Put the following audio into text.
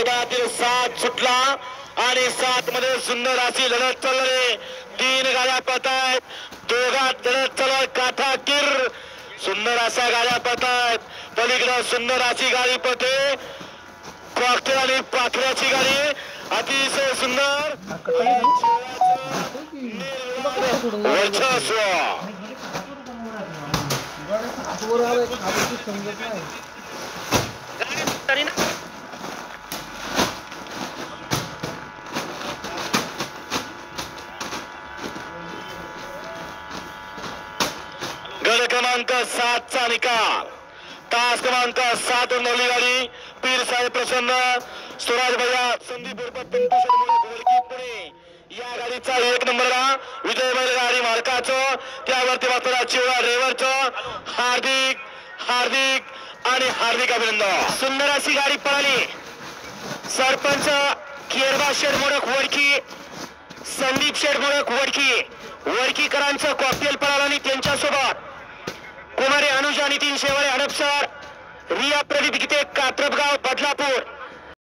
मैदानातील 7 सुटला आणि 7 मध्ये सुंदर अशी लढत चालली. 3 गाड्या पळतायत. दोघात लढत चालू काठाकीर. सुंदर अशा गाड्या पळतायत. पलीकडे सुंदर अशी गाडी पळते. कॉकटेल आणि पाखऱ्याची गाडी अतिशय सुंदर वर्चस्व. गड क्रमांक 7 चा निकाल. तास क्रमांक 7 वर नवली गाडी पीर साहेब प्रसन्न स्वराज भैया संदीप पुणे या गाडीचा 1 नंबरला विजय बैलगाडी मालकाचं त्यावरती मात्र चिवळा ड्रायव्हरचं हार्दिक हार्दिक आणि हार्दिक अभिनंदन. सुंदर अशी गाडी पळाली. सरपंच केरबा शेठ मोडक वडकी संदीप शेठ मोडक वडकी वडकीकरांचं कॉकटेल पळाला आणि त्यांच्यासोबत कुमारी अनुजा नितीन शेवाळे हडपसर रिया प्रदीप गीते कात्रपगाव बदलापूर